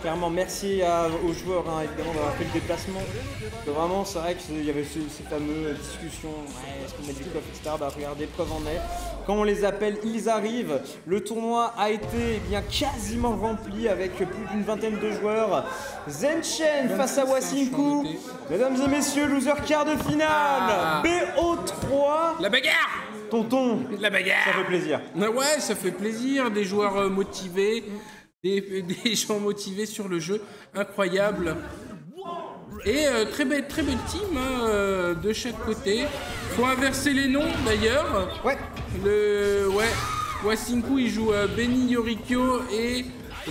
Clairement, merci aux joueurs évidemment d'avoir fait le déplacement. Parce que vraiment, c'est vrai qu'il y avait ces fameuses discussions, ouais, est-ce qu'on met du coffre, etc. Bah regardez, preuve en est. Quand on les appelle, ils arrivent. Le tournoi a été bien quasiment rempli avec plus d'une vingtaine de joueurs. Zenchen face à Wasinku. Mesdames et messieurs, loser quart de finale. BO3. La bagarre. Tonton, la bagarre. Ça fait plaisir. Ouais, ça fait plaisir. Des joueurs motivés. Des gens motivés sur le jeu, incroyable. Et très belle team hein, de chaque côté. Faut inverser les noms d'ailleurs. Ouais. Wasinku il joue Benny Yorikyo et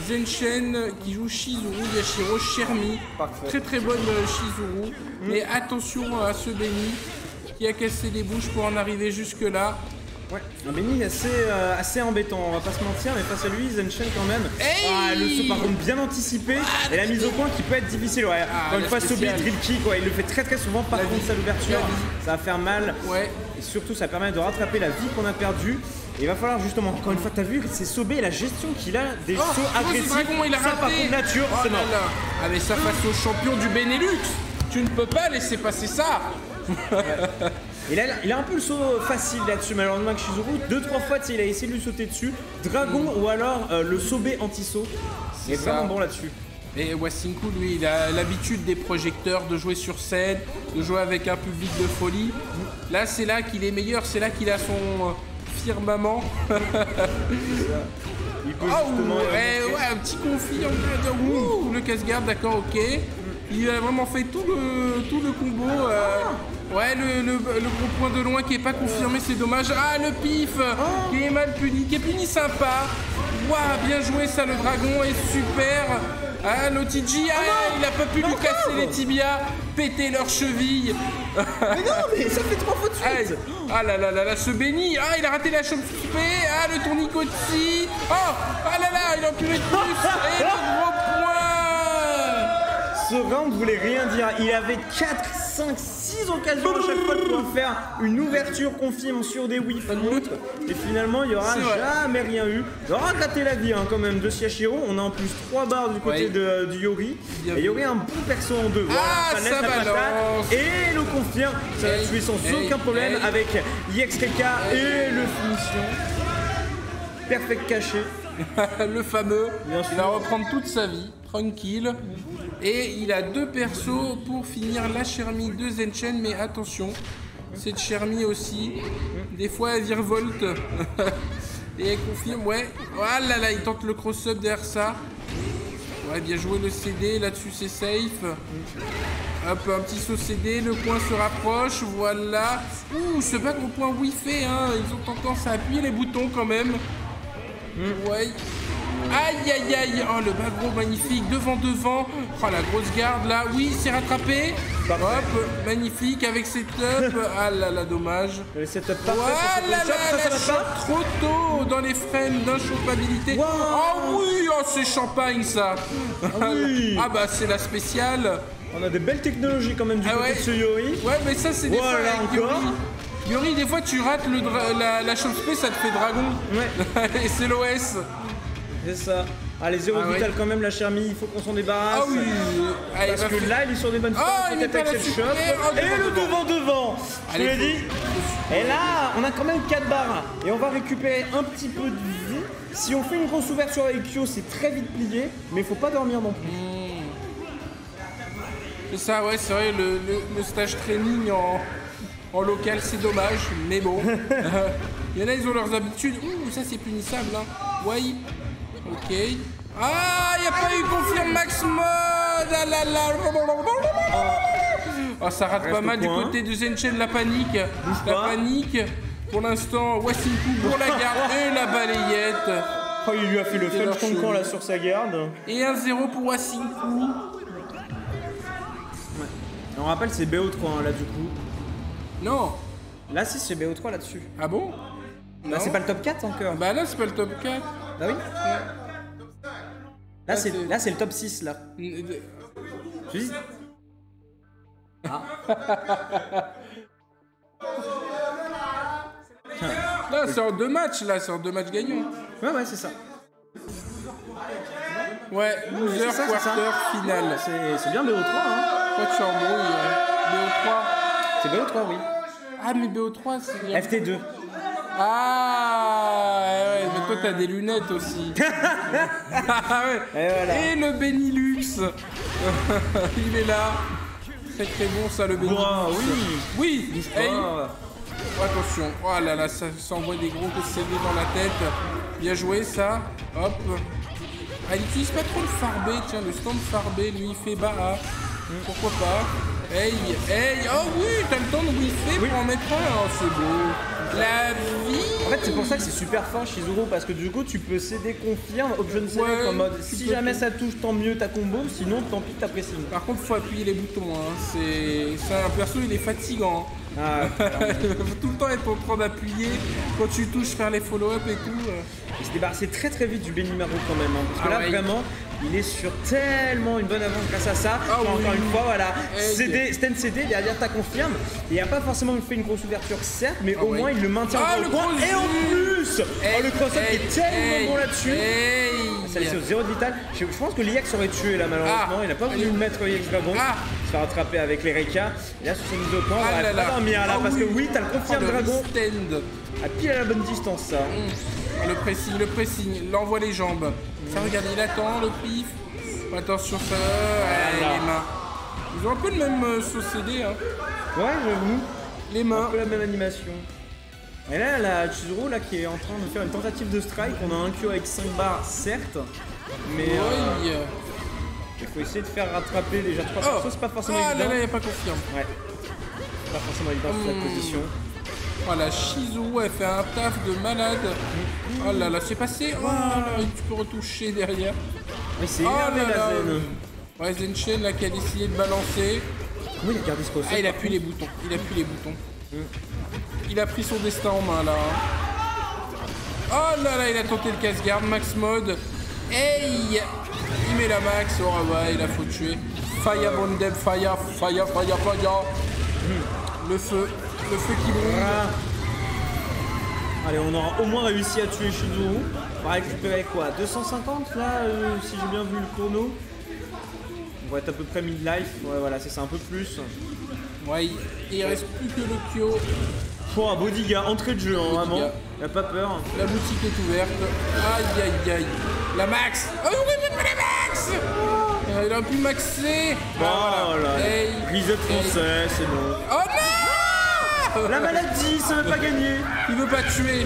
Zenchen qui joue Shizuru Yashiro Shermi. Parfait. Très bonne Shizuru. Mais attention à ce Benny qui a cassé les bouches pour en arriver jusque là. Ouais, un Benny assez embêtant, on va pas se mentir, mais face à lui, Zenchen quand même. Hey le saut par contre bien anticipé et la mise au point qui peut être difficile. Ouais. Quand une fois Sobi drill kick, il le fait très souvent par contre à l'ouverture. Ça va faire mal. Ouais. Et surtout ça permet de rattraper la vie qu'on a perdue. Et il va falloir justement, encore une fois, t'as vu, c'est Sobé et la gestion qu'il a des sauts agressifs. Dragon, il a ça raté. par contre nature, c'est mort. Ah mais ça face au champion du Benelux. Tu ne peux pas laisser passer ça. Et là, il a un peu le saut facile là-dessus, malheureusement que Shizuru, 2-3 fois, il a essayé de lui sauter dessus. Dragon ou alors le Sobé anti-saut. Il est vraiment bon là-dessus. Et Wasinku, lui, il a l'habitude des projecteurs, de jouer sur scène, de jouer avec un public de folie. Là, c'est là qu'il est meilleur, c'est là qu'il a son firmament. Il peut justement... un petit conflit, on peut dire, ouh, le casse-garde, d'accord, ok. Il a vraiment fait tout le combo. Ouais, le gros point de loin qui est pas confirmé, c'est dommage. Ah, le pif qui est mal puni, qui est puni sympa. Waouh, bien joué ça, le dragon est super. Ah, l'OTG, il a pas pu lui casser les tibias, péter leurs chevilles. Mais non, mais ça fait 3 fois de suite. Ah là, ce Benny, il a raté la chauve spé. Ah, le tournicoti. Il a pu mettre plus. Et le gros point. Ce round voulait rien dire. Il avait 4, 5, 6 occasions à chaque fois de pouvoir faire une ouverture confirme sur des whiffs. Et finalement, il n'y aura jamais rien eu. Il aura gratté la vie quand même de Yashiro. On a en plus 3 barres du côté du Yori. Et Yori a un bon perso en 2. Voilà, ça laisse la patate. Et le confirme. Ça va tuer sans aucun problème avec YXTK et le finition. Perfect caché. Le fameux. Il va reprendre toute sa vie. Tranquille. Et il a 2 persos pour finir la Shermi de Zenchen, mais attention, cette Shermi aussi, des fois elle virevolte. Et elle confirme, ouais. Voilà, là, il tente le cross-up derrière ça. Ouais, bien joué le CD, là-dessus c'est safe. Hop, un petit saut CD, le point se rapproche, voilà. Ouh, ce back au point Wi-Fi, ils ont tendance à appuyer les boutons quand même. Ouais. Aïe, oh le bagro magnifique, devant, oh la grosse garde là, oui, c'est rattrapé, hop, magnifique avec setup, ah là, dommage, le setup parfait, voilà, la shot trop tôt dans les frames d'inchopabilité, oh oui, c'est champagne ça, ah bah c'est la spéciale. On a des belles technologies quand même du côté de ce Yori. Ouais, mais ça c'est des fois avec Yori. Yori, des fois tu rates la chauve-spé, ça te fait dragon, et c'est l'OS. C'est ça. Allez, 0 vital quand même, la Shermi, il faut qu'on s'en débarrasse. Ah oui. Parce que là, il est sur des bonnes formes, peut-être avec cette shot. Et le devant. Je te l'ai dit. Et là, on a quand même 4 barres. Et on va récupérer un petit peu de vie. Si on fait une grosse ouverture avec Kyo, c'est très vite plié. Mais il faut pas dormir non plus. C'est ça, ouais, c'est vrai, le stage training en local, c'est dommage. Mais bon. Il y en a, ils ont leurs habitudes. Ouh, ça c'est punissable, Ouais. Ok. Ah, il n'y a pas eu confirme max mode. Ah là là. Oh, ça rate pas mal du côté de Zenchen, la panique. Panique. Pour l'instant, Wasinku pour la garde et la balayette. Oh, il lui a fait le fun concon là sur sa garde. Et 1-0 pour Wasinku. On rappelle, c'est BO3 là du coup. Non. Là, si, c'est BO3 là-dessus. Ah bon? Bah, c'est pas le top 4 encore. Bah là, c'est pas le top 4. Bah oui. Là, c'est le top 6 là. Je dis. Là, c'est en 2 matchs, là, c'est en 2 matchs gagnants. Ouais, c'est ça. Ouais, loser, quarter, finale. C'est bien BO3, hein. Pourquoi tu embrouilles BO3. C'est BO3, oui. Ah, mais BO3, c'est bien. FT2. Ah, ouais, mais toi, t'as des lunettes aussi. Ah, ouais. Et le Benilux. Il est là. Très bon, ça, le Benilux. Wow, oui. Oui. Hey. Attention. Oh là là, ça s'envoie des gros CD dans la tête. Bien joué, ça. Hop. Ah, il n'utilise pas trop le farbé. Tiens, le stand farbé, lui, il fait bas. Pourquoi pas. Hey. Oh oui, t'as le temps de whiffer pour en mettre un. Oh, c'est beau. La vie. En fait, c'est pour ça que c'est super fort Shizuru, parce que du coup, tu peux CD confirme, option select en mode si jamais ça touche, tant mieux ta combo, sinon tant pis ta pressing. Par contre, faut appuyer les boutons. Hein. C'est un perso, il est fatigant. Ah, faut tout le temps être en train d'appuyer quand tu touches, faire les follow-up et tout. Il se débarrassait très très vite du Benimaru quand même, hein, parce que là vraiment, il est sur tellement une bonne avance grâce à ça. Encore une fois, voilà, stand CD, derrière ta confirme. Il n'a pas forcément fait une grosse ouverture, certes, mais au moins il le maintient dans le coin. Et en plus, le cross-up est tellement bon là-dessus. Ça laissait au 0 de vital. Je pense que l'IX aurait tué là malheureusement. Il n'a pas voulu mettre l'IX Dragon. Il se fait rattraper avec les Reika. Et là, sur cette mise au point, on va pas dormir là, parce que oui, t'as le confirme Dragon. À pile à la bonne distance, ça. Le pressing, l'envoie les jambes. Ça, regarde, il attend le pif. Attention, ça. Les mains. Ils ont un peu le même sauce-CD. Hein. Ouais, j'avoue. Les mains. Un peu la même animation. Et là, la Chizuru là, qui est en train de faire une tentative de strike. On a un Q avec 5 barres, certes. Mais il faut essayer de faire rattraper déjà 3 persos. C'est pas forcément évident. Ah là, il n'y a pas confirme. Ouais. C'est pas forcément évident sur cette position. Oh la Shizuru, elle fait un taf de malade. Oh là là, c'est passé. Oh là, tu peux retoucher derrière. Mais c'est énervé la Zen. Ouais, Zenchen là qui a décidé de balancer. Comment il a gardé ce cross-up? Ah, il appuie les boutons. Il a pris son destin en main là. Oh là là, il a tenté le casse-garde, max mode. Hey, il met la max. Oh ouais, il a faut tuer. Fire Bondeb, fire. Le feu qui brûle. Allez, on aura au moins réussi à tuer Shizuru. On va récupérer quoi, 250 là, si j'ai bien vu le chrono. On va être à peu près mid-life. Ouais, voilà, c'est ça, un peu plus. Ouais, il reste plus que le Kyo. Un bodyguard, entrée de jeu, hein, vraiment. Il a pas peur. La boutique est ouverte. Aïe. La max. Oh oui, mais pas la max. Il a pu maxer. Voilà. Reset français, c'est bon. Oh non. La maladie, ça veut pas gagner. Il veut pas tuer.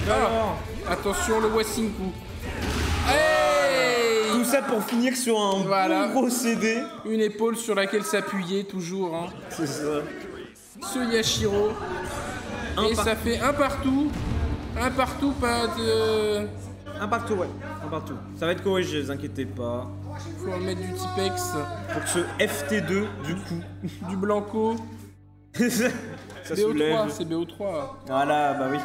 Alors. Attention, le Wasinku. Hey. Tout ça pour finir sur un gros CD. Une épaule sur laquelle s'appuyer, toujours. Hein. C'est ça. Ce Yashiro. Et ça fait un partout. Pas de... Un partout, ouais. Un partout. Ça va être corrigé, vous inquiétez pas. Faut mettre du Tipex. Pour ce FT2, du coup. Du Blanco. Ça BO3, soulève. c'est BO3. Voilà, bah oui.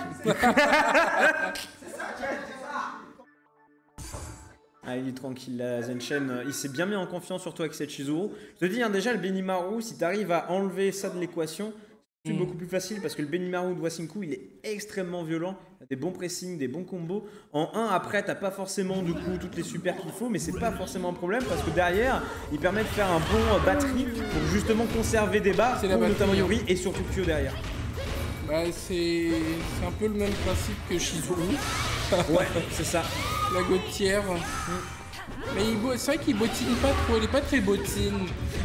Ah, il est tranquille, la Zenchen. Il s'est bien mis en confiance, surtout avec cette Shizuru. Je te dis, hein, déjà, le Benimaru, si tu arrives à enlever ça de l'équation, c'est beaucoup plus facile parce que le Benimaru de Wasinku, il est extrêmement violent. Il a des bons pressings, des bons combos. En 1, après, t'as pas forcément du coup toutes les super qu'il faut, mais c'est pas forcément un problème parce que derrière, il permet de faire un bon batterie pour justement conserver des barres, pour notamment Yuri et surtout Kyo derrière. Bah, c'est un peu le même principe que Shizuru. Ouais, c'est ça. La gouttière. Mais c'est vrai qu'il bottine pas trop, il est pas très bottine.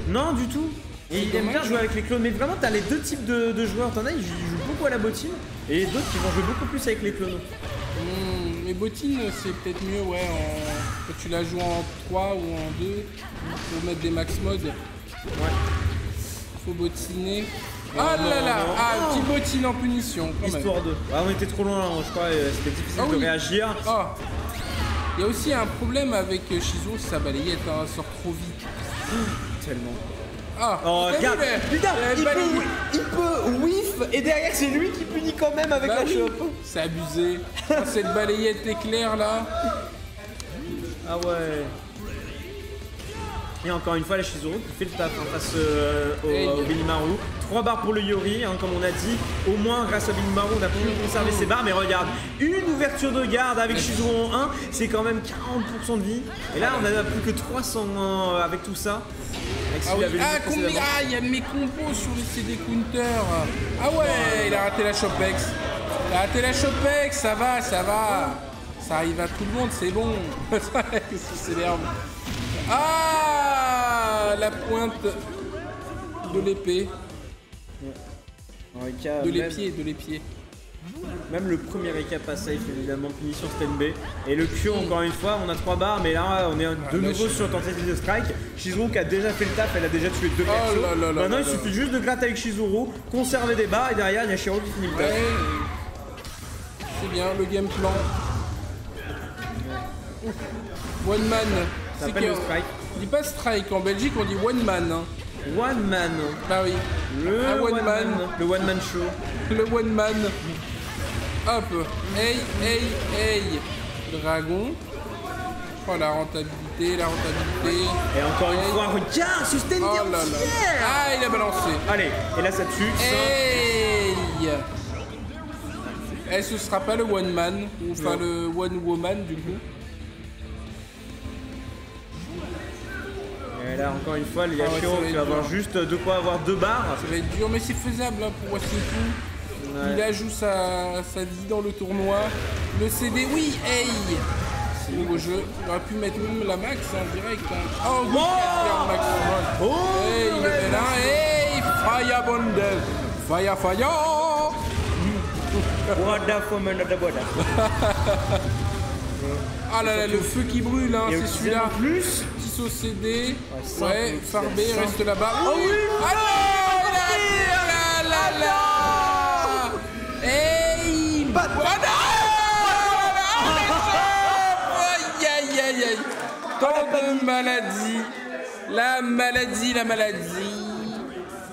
Non, du tout. Et il aime bien jouer avec les clones, mais vraiment t'as les deux types de joueurs, t'en as, ils jouent beaucoup à la bottine, et d'autres qui vont jouer beaucoup plus avec les clones. Les bottines c'est peut-être mieux, ouais, quand tu la joues en 3 ou en 2, pour mettre des max modes. Ouais. Faut bottiner. Ah là là, petit bottine en punition. Histoire de. Ah, on était trop loin, je crois, c'était difficile de réagir. Il y a aussi un problème avec Shizu, sa balayette sort trop vite. Tellement. Regarde, putain, il peut whiff et derrière c'est lui qui punit quand même avec la chope. C'est abusé. Cette balayette éclair là. Ah ouais. Et encore une fois, la Shizuru qui fait le taf face au Benimaru. 3 barres pour le Yori, comme on a dit. Au moins, grâce à Benimaru, on a pu conserver ses barres. Mais regarde, une ouverture de garde avec Shizuru en 1, c'est quand même 40% de vie. Et là, on a plus que 300 avec tout ça. Il y a mes compos sur les CD Counter. Ah ouais, il a raté la Chopex. Il a raté la Chopex, ça va. Ça arrive à tout le monde, c'est bon. C'est l'herbe. Ah, la pointe de l'épée. De l'épied. Même le premier récap à safe, évidemment, punition stand B. Et le Q, encore une fois, on a 3 barres, mais là, on est de nouveau sur tentative de strike. Shizuru qui a déjà fait le taf, elle a déjà tué 2 persos. Maintenant, il suffit juste de gratter avec Shizuru, conserver des barres, et derrière, il y a Shiro qui finit le taf. C'est bien, le game plan. One man. Ça s'appelle le strike. On dit pas strike, en Belgique, on dit one man. Hein. One man. Bah oui. Le one man. Le one man show. Le one man. Hop. Hey. Dragon. Oh, la rentabilité. Et encore une fois, regarde, ce stand entière. Ah, il a balancé. Allez, et là ça tue. Hey. Et ce sera pas le one man, enfin le one woman du coup. Et là encore une fois, il y a Shiro qui va avoir juste de quoi avoir 2 barres. Ça va être dur, mais c'est faisable hein, pour Wasiku. Il ajoute sa vie dans le tournoi. Le CD, oui, hey. C'est nouveau jeu. Il aurait pu mettre même la max en direct. Hein. Oh oui, max. Hey, il est là. Hey, fire bundle. Fire. Ah là là, le feu qui brûle, hein, c'est celui-là. Plus Tiso CD, ouais, Farbé reste là-bas. Oh oui. Ah là. Hey. Aïe. Tant de maladies. La maladie.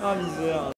Ah misère.